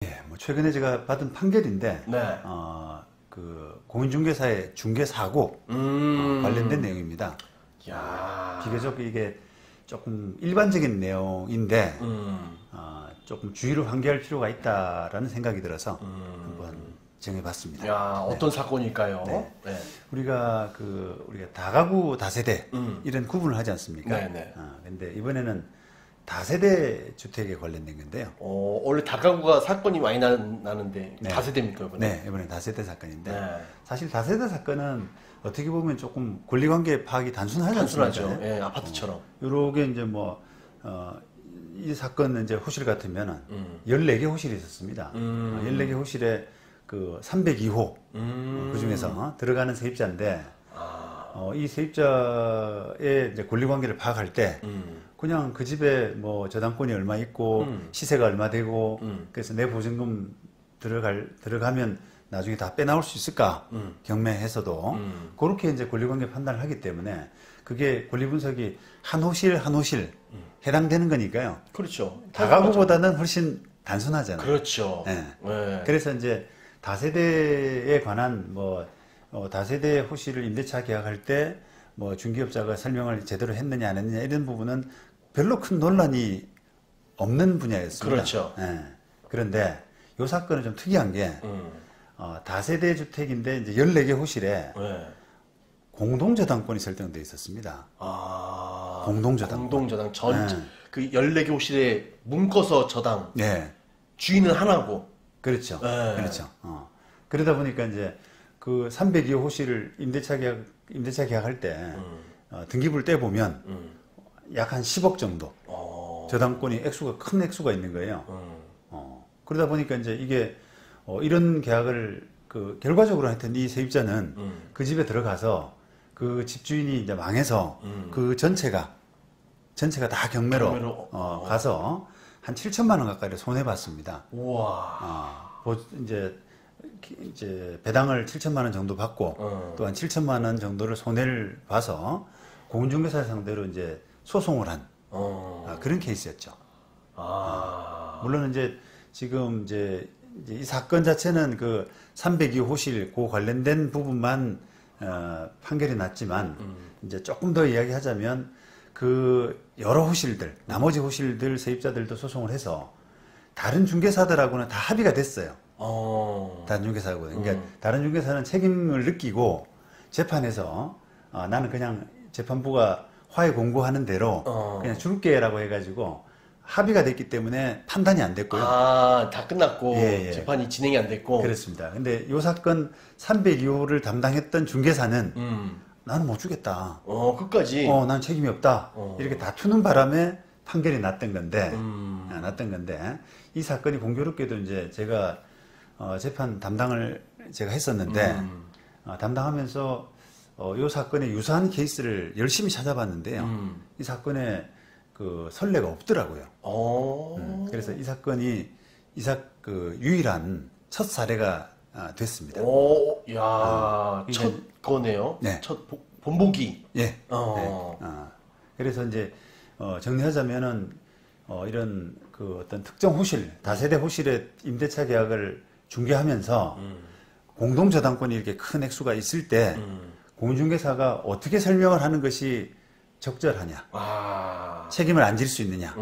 예, 뭐 최근에 제가 받은 판결인데, 네. 그 공인중개사의 중개사고 관련된 내용입니다. 야. 비교적 이게 조금 일반적인 내용인데, 조금 주의를 환기할 필요가 있다라는 생각이 들어서 한번 정해봤습니다. 야, 어떤 사건일까요? 네. 네. 우리가 다가구 다세대 이런 구분을 하지 않습니까? 네네. 근데 이번에는 다세대 주택에 관련된 건데요. 원래 다가구가 사건이 많이 나는데 네. 다세대입니까, 이번에? 네, 이번에 다세대 사건인데 네. 사실 다세대 사건은 어떻게 보면 조금 권리관계 파악이 단순하지 단순하죠. 않습니까? 예, 아파트처럼. 요렇게 이제 이 사건은 이제 호실 같으면은 14개 호실이 있었습니다. 14개 호실에 그 302호 그 중에서 들어가는 세입자인데 이 세입자의 이제 권리관계를 파악할 때 그냥 그 집에 뭐 저당권이 얼마 있고 시세가 얼마 되고 그래서 내 보증금 들어가면 나중에 다 빼나올 수 있을까 경매해서도 그렇게 이제 권리관계 판단을 하기 때문에 그게 권리 분석이 한 호실 한 호실 해당되는 거니까요. 그렇죠. 다가구보다는 훨씬 단순하잖아요. 그렇죠. 네. 네. 그래서 이제 다세대에 관한 다세대 호실을 임대차 계약할 때 중개업자가 설명을 제대로 했느냐 안 했느냐 이런 부분은 별로 큰 논란이 없는 분야였습니다. 그렇죠. 예. 그런데 이 사건은 좀 특이한 게 다세대 주택인데 이제 14개 호실에 네. 공동저당권이 설정되어 있었습니다. 공동저당. 공동저당. 네. 그 14개 호실에 묶어서 저당. 네. 주인은 하나고. 그렇죠. 네. 그렇죠. 그러다 보니까 이제 그 302호 호실을 임대차 계약할 때 등기부를 떼보면 약 한 10억 정도 저당권이 큰 액수가 있는 거예요. 그러다 보니까 이제 이게 이런 계약을 결과적으로 하여튼 이 세입자는 그 집에 들어가서 그 집주인이 이제 망해서 그 전체가 다 경매로 가서 한 7천만 원 가까이를 손해봤습니다. 우와. 이제 배당을 7천만 원 정도 받고 또한 7천만 원 정도를 손해를 봐서 공인중개사 상대로 이제 소송을 한 그런 케이스였죠. 물론 이제 지금 이제 이 사건 자체는 그 302 호실 그 관련된 부분만 판결이 났지만 이제 조금 더 이야기하자면 그 여러 호실들 나머지 호실들 세입자들도 소송을 해서 다른 중개사들하고는 다 합의가 됐어요. 다른 중개사하고. 그러니까 다른 중개사는 책임을 느끼고 재판에서 나는 그냥 재판부가 화해 공고하는 대로 그냥 줄게라고 해가지고 합의가 됐기 때문에 판단이 안 됐고요. 다 끝났고 예. 재판이 진행이 안 됐고. 그렇습니다. 근데 이 사건 302호를 담당했던 중개사는 나는 못 주겠다. 끝까지. 난 책임이 없다. 이렇게 다투는 바람에 판결이 났던 건데, 이 사건이 공교롭게도 이제 제가 재판 담당을 제가 했었는데, 담당하면서 이 사건에 유사한 케이스를 열심히 찾아봤는데요. 이 사건에 그 선례가 없더라고요. 그래서 이 사건이 유일한 첫 사례가 됐습니다. 첫 거네요. 네. 첫 본보기. 예. 네. 그래서 이제 정리하자면은 이런 그 어떤 특정 호실, 다세대 호실의 임대차 계약을 중개하면서 공동저당권이 이렇게 큰 액수가 있을 때 공인중개사가 어떻게 설명을 하는 것이 적절하냐, 책임을 안 질 수 있느냐,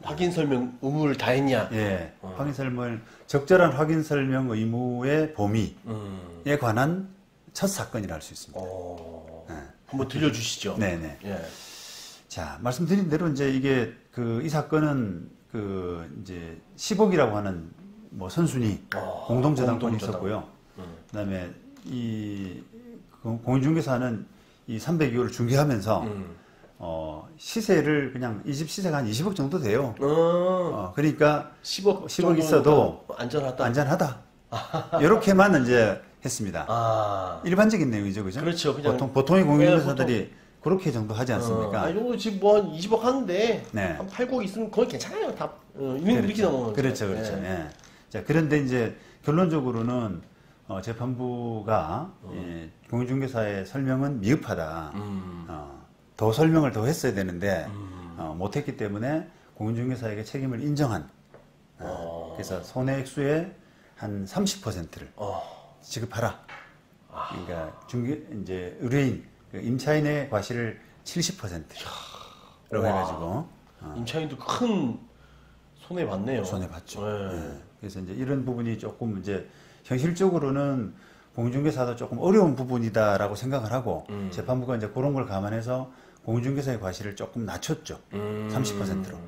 확인 설명 의무를 다했냐. 예, 적절한 확인 설명 의무의 범위에 관한 첫 사건이라 할 수 있습니다. 네. 한번 들려주시죠. 네네. 예. 자, 말씀드린 대로 이제 이게 이 사건은 이제 10억이라고 하는 선순위 공동저당권이 있었고요. 그다음에 이 공인중개사는 이 302호를 중개하면서 시세를 그냥 이 집 시세가 한 20억 정도 돼요. 그러니까 10억 있어도 안전하다. 이렇게만 이제 했습니다. 일반적인 내용이죠, 그죠? 그렇죠. 그냥 보통의 공인중개사들이 그렇게 정도 하지 않습니까? 요거 지금 뭐 한 20억 하는데 네. 한 8억 있으면 거의 괜찮아요. 다 이렇게 넘어가는 그렇죠. 거죠. 그렇죠. 예. 자, 그런데 이제 결론적으로는 재판부가 공인중개사의 설명은 미흡하다. 더 설명을 더 했어야 되는데 못했기 때문에 공인중개사에게 책임을 인정한 그래서 손해액수의 한 30%를 지급하라. 그러니까 이제 의뢰인, 임차인의 과실을 70%로 해가지고 임차인도 큰 손해 봤네요. 손해 봤죠. 네. 그래서 이제 이런 부분이 조금 이제 현실적으로는 공인중개사도 조금 어려운 부분이다라고 생각을 하고 재판부가 이제 그런 걸 감안해서 공인중개사의 과실을 조금 낮췄죠. 30%로.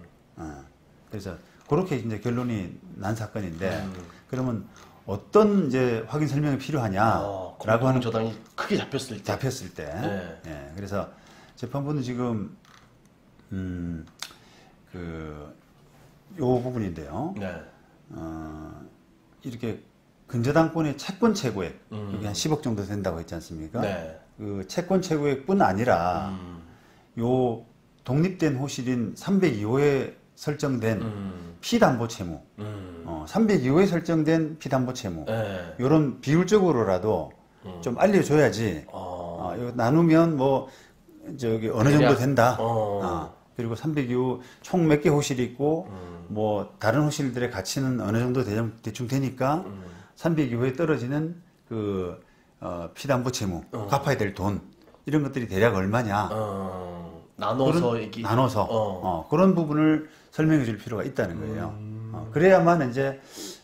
그래서 그렇게 이제 결론이 난 사건인데 그러면 어떤 이제 확인 설명이 필요하냐라고 하는 저당이 크게 잡혔을 때. 네. 예, 그래서 재판부는 지금 요 부분인데요. 네. 이렇게 근저당권의 채권 최고액 여기 한 10억 정도 된다고 했지 않습니까? 네. 그 채권 최고액뿐 아니라 요 독립된 호실인 302호에 설정된 피담보 채무, 302호에 설정된 피담보 채무, 네. 이런 비율적으로라도 좀 알려줘야지. 이거 나누면 뭐 저기 어느 정도 된다. 그리고 302호 총 몇 개 호실이 있고 뭐 다른 호실들의 가치는 어느 정도 대충 되니까 302호에 떨어지는 그 피담보 채무, 갚아야 될 돈 이런 것들이 대략 얼마냐. 나눠서 그런 부분을 설명해 줄 필요가 있다는 거예요. 그래야만 이제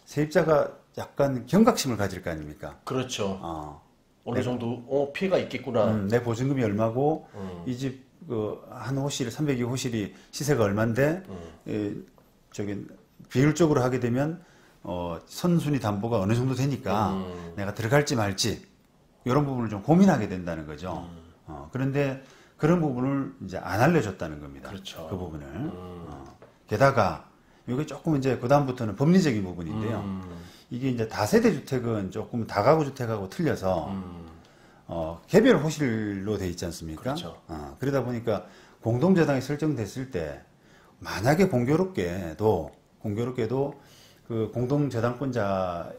세입자가 약간 경각심을 가질 거 아닙니까? 그렇죠. 어느 정도 피해가 있겠구나. 내 보증금이 얼마고 이 집 그 한 호실 302 호실이 시세가 얼마인데 저기 비율적으로 하게 되면 선순위 담보가 어느 정도 되니까 내가 들어갈지 말지 이런 부분을 좀 고민하게 된다는 거죠. 그런데 그런 부분을 이제 안 알려줬다는 겁니다. 그렇죠. 그 부분을. 게다가 이게 조금 이제 그 다음부터는 법리적인 부분인데요. 이게 이제 다세대 주택은 조금 다가구 주택하고 틀려서 개별 호실로 돼 있지 않습니까? 그렇죠. 그러다 보니까 공동저당이 설정됐을 때 만약에 공교롭게도 그 공동저당권자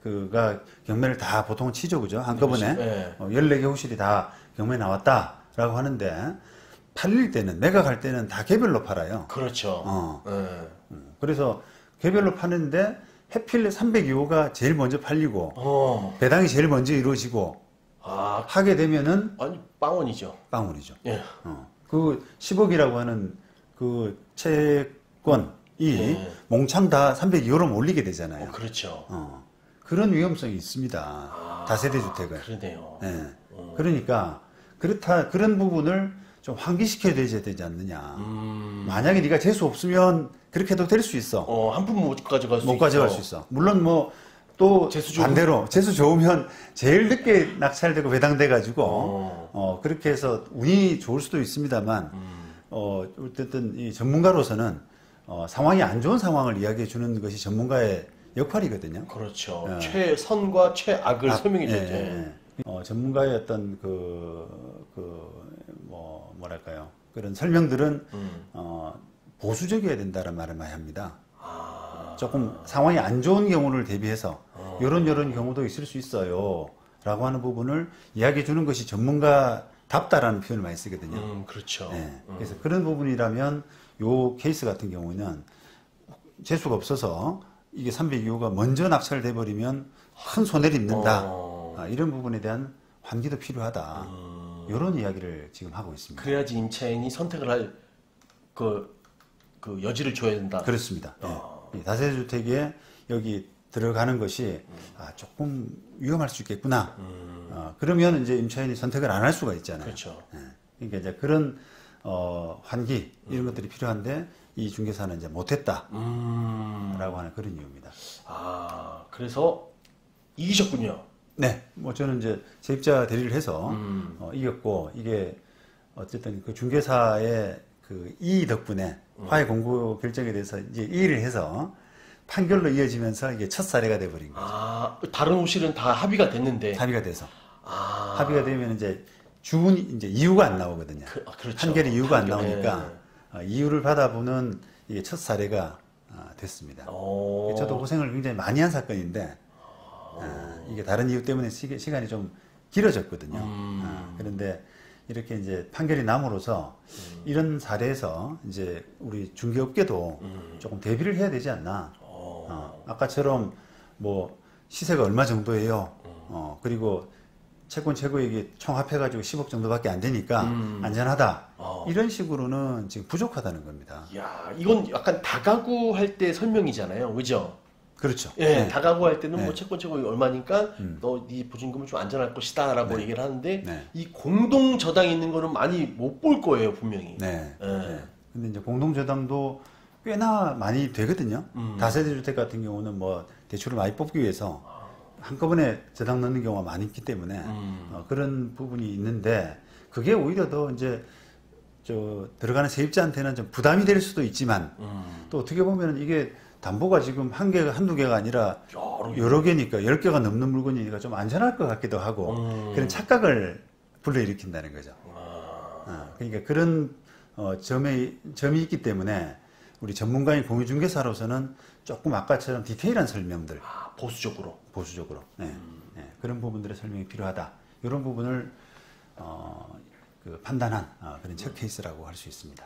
그가 경매를 다 보통 치죠, 그죠? 한꺼번에 네. 14개 호실이 다 경매 나왔다라고 하는데 팔릴 때는 매각할 때는 다 개별로 팔아요. 그렇죠. 그래서 개별로 파는데 해필 302호가 제일 먼저 팔리고 배당이 제일 먼저 이루어지고 하게 되면은 아니 빵원이죠. 예. 그 10억이라고 하는 그 채권이 몽창 다 302호로 몰리게 되잖아요. 그렇죠. 그런 위험성이 있습니다. 다세대 주택은. 그러네요. 예. 그러니까 그런 부분을 좀 환기시켜야 되지 않느냐. 만약에 네가 재수 없으면 그렇게 해도 될 수 있어. 한 푼 못 가져갈 수 못 가져갈 수 있어. 물론 뭐 또 반대로 재수 좋으면 제일 늦게 낙찰되고 배당돼 가지고 그렇게 해서 운이 좋을 수도 있습니다만 어쨌든 이 전문가로서는 상황이 안 좋은 상황을 이야기해 주는 것이 전문가의 역할이거든요. 그렇죠. 최선과 최악을 설명해 줘야죠. 전문가의 어떤 뭐랄까요. 그런 설명들은 보수적이어야 된다는 말을 많이 합니다. 조금 상황이 안 좋은 경우를 대비해서 이런 경우도 있을 수 있어요. 라고 하는 부분을 이야기해 주는 것이 전문가답다라는 표현을 많이 쓰거든요. 그렇죠. 네. 그래서 그런 부분이라면 요 케이스 같은 경우는 재수가 없어서 이게 302호가 먼저 낙찰돼 버리면 큰 손해를 입는다. 이런 부분에 대한 환기도 필요하다. 이런 이야기를 지금 하고 있습니다. 그래야지 임차인이 선택을 할 그 여지를 줘야 된다. 그렇습니다. 다세대 주택에 여기 들어가는 것이 조금 위험할 수 있겠구나. 그러면 이제 임차인이 선택을 안 할 수가 있잖아요. 그렇죠. 그러니까 이제 그런 환기 이런 것들이 필요한데 이 중개사는 이제 못했다라고 하는 그런 이유입니다. 그래서 이기셨군요. 네, 뭐 저는 이제 세입자 대리를 해서 이겼고 이게 어쨌든 그 중개사의 그 이의 덕분에 화해 공고 결정에 대해서 이제 이의를 해서 판결로 이어지면서 이게 첫 사례가 돼버린 거죠. 다른 호실은 다 합의가 됐는데. 합의가 돼서. 합의가 되면 이제 이제 이유가 안 나오거든요. 그렇죠. 판결의 이유가 안 나오니까 이유를 받아보는 이게 첫 사례가 됐습니다. 저도 고생을 굉장히 많이 한 사건인데 이게 다른 이유 때문에 시간이 좀 길어졌거든요. 그런데 이렇게 이제 판결이 남으로써 이런 사례에서 이제 우리 중개업계도 조금 대비를 해야 되지 않나. 아까처럼 뭐 시세가 얼마 정도예요. 그리고 채권 최고액이 총 합해가지고 10억 정도밖에 안 되니까 안전하다. 이런 식으로는 지금 부족하다는 겁니다. 야, 이건 약간 다가구 할 때 설명이잖아요, 그죠? 그렇죠. 예, 네. 다가구 할 때는 네. 뭐 채권 최고액이 얼마니까 너 네 보증금은 좀 안전할 것이다라고 네. 얘기를 하는데 네. 이 공동 저당 있는 거는 많이 못 볼 거예요, 분명히. 네. 예. 네. 근데 이제 공동저당도 꽤나 많이 되거든요. 다세대 주택 같은 경우는 뭐 대출을 많이 뽑기 위해서 한꺼번에 저당 넣는 경우가 많이 있기 때문에 그런 부분이 있는데 그게 오히려 더 이제 들어가는 세입자한테는 좀 부담이 될 수도 있지만 또 어떻게 보면 이게 담보가 지금 한두 개가 아니라 여러 개니까 10개가 넘는 물건이니까 좀 안전할 것 같기도 하고 그런 착각을 불러일으킨다는 거죠. 그러니까 그런 점이 있기 때문에 우리 전문가인 공유중개사로서는 조금 아까처럼 디테일한 설명들 보수적으로. 네. 그런 부분들의 설명이 필요하다. 이런 부분을 판단한 그런 첫 케이스라고 할 수 있습니다.